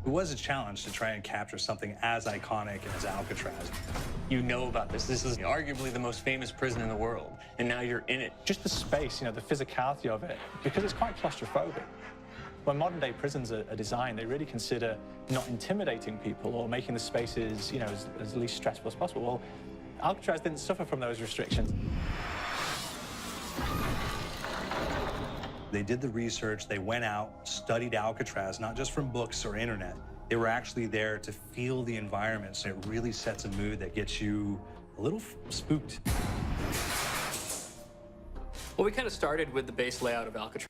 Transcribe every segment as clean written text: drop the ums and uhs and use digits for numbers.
It was a challenge to try and capture something as iconic as Alcatraz. You know about this. This is arguably the most famous prison in the world, and now you're in it. Just the space, the physicality of it, because it's quite claustrophobic. When modern-day prisons are designed, they really consider not intimidating people or making the spaces, as least stressful as possible. Well, Alcatraz didn't suffer from those restrictions. They did the research, they went out, studied Alcatraz, not just from books or internet. They were actually there to feel the environment, so it really sets a mood that gets you a little spooked. Well, we kind of started with the base layout of Alcatraz.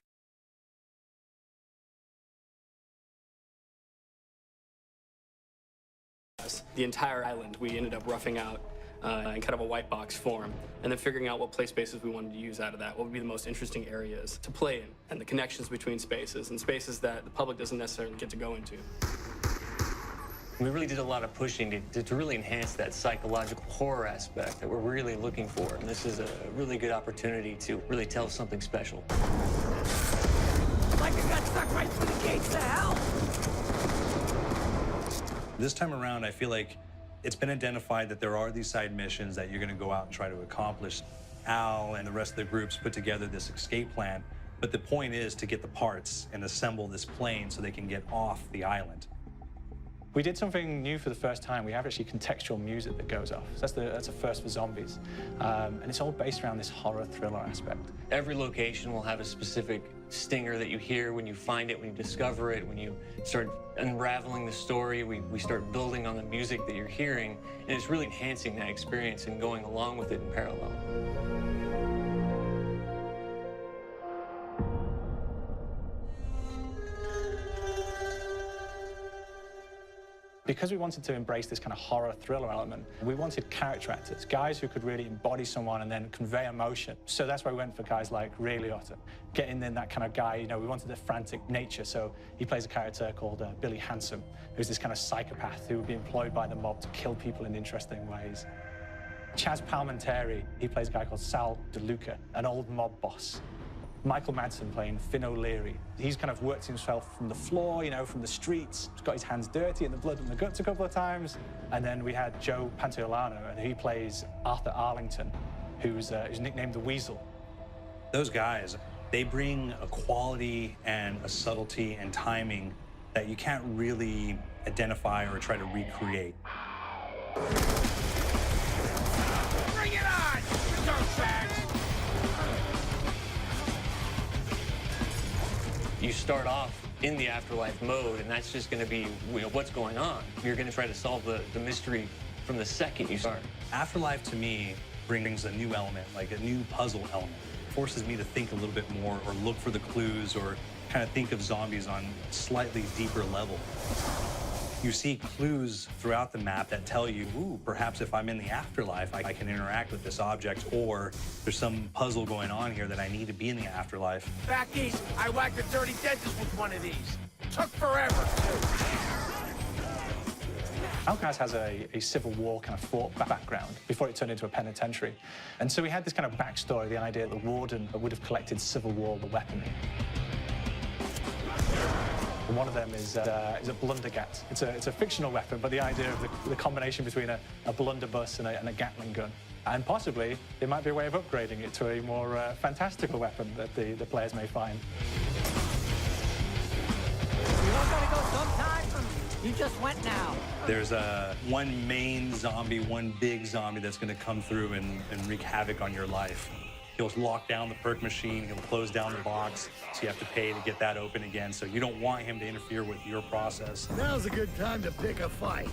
The entire island we ended up roughing out in kind of a white box form, and then figuring out what play spaces we wanted to use out of that, what would be the most interesting areas to play in, and the connections between spaces, and spaces that the public doesn't necessarily get to go into. We really did a lot of pushing to really enhance that psychological horror aspect that we're really looking for, and this is a really good opportunity to really tell something special. Like I got stuck right through the gates to hell! This time around, I feel like it's been identified that there are these side missions that you're going to go out and try to accomplish. Al and the rest of the groups put together this escape plan, but the point is to get the parts and assemble this plane so they can get off the island. We did something new for the first time. We have actually contextual music that goes off. So that's a first for zombies. And it's all based around this horror thriller aspect. Every location will have a specific stinger that you hear when you find it, when you discover it, when you start unraveling the story, we start building on the music that you're hearing, and it's really enhancing that experience and going along with it in parallel. Because we wanted to embrace this kind of horror thriller element, we wanted character actors, guys who could really embody someone and then convey emotion. So that's why we went for guys like Ray Liotta, getting in that kind of guy, we wanted a frantic nature. So he plays a character called Billy Handsome, who's this kind of psychopath who would be employed by the mob to kill people in interesting ways. Chaz Palminteri, he plays a guy called Sal DeLuca, an old mob boss. Michael Madsen playing Finn O'Leary. He's kind of worked himself from the floor, from the streets. He's got his hands dirty in the blood and the guts a couple of times. And then we had Joe Pantoliano, and he plays Arthur Arlington, who's nicknamed the Weasel. Those guys, they bring a quality and a subtlety and timing that you can't really identify or try to recreate. Bring it on! Dirtbags! You start off in the afterlife mode, and that's just going to be what's going on. You're going to try to solve the mystery from the second you start. Afterlife, to me, brings a new element, like a new puzzle element. It forces me to think a little bit more or look for the clues or kind of think of zombies on a slightly deeper level. You see clues throughout the map that tell you, ooh, perhaps if I'm in the afterlife, I can interact with this object, or there's some puzzle going on here that I need to be in the afterlife. Back east, I whacked a dirty dentist with one of these. Took forever, Alcatraz has a Civil War kind of fort background before it turned into a penitentiary. And so we had this kind of backstory, the idea that the warden would have collected Civil War, the weaponry. And one of them is a blundergat. It's a fictional weapon, but the idea of the combination between a blunderbuss and a Gatling gun. And possibly, there might be a way of upgrading it to a more fantastical weapon that the players may find. You don't gotta go sometime? You just went now. There's one main zombie, one big zombie that's going to come through and wreak havoc on your life. He'll lock down the perk machine, he'll close down the box, so you have to pay to get that open again. So you don't want him to interfere with your process. Now's a good time to pick a fight.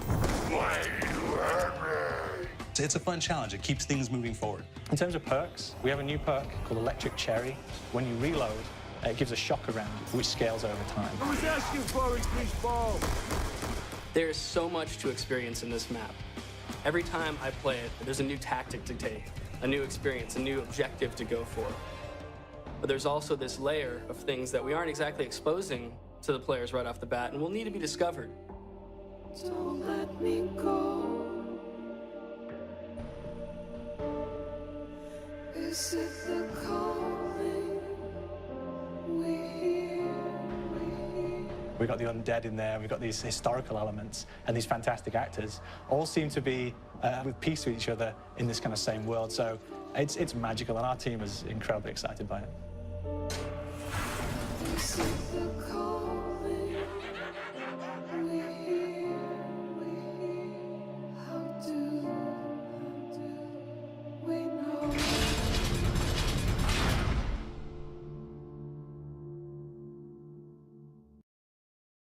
It's a fun challenge. It keeps things moving forward. In terms of perks, we have a new perk called Electric Cherry. When you reload, it gives a shock around, which scales over time. I was asking for it, greaseball. There is so much to experience in this map. Every time I play it, there's a new tactic to take, a new experience, a new objective to go for. But there's also this layer of things that we aren't exactly exposing to the players right off the bat and will need to be discovered. Don't let me go. Is it the calling we hear? We've got the undead in there, we've got these historical elements, and these fantastic actors all seem to be with peace with each other in this kind of same world. So it's magical, and our team is incredibly excited by it.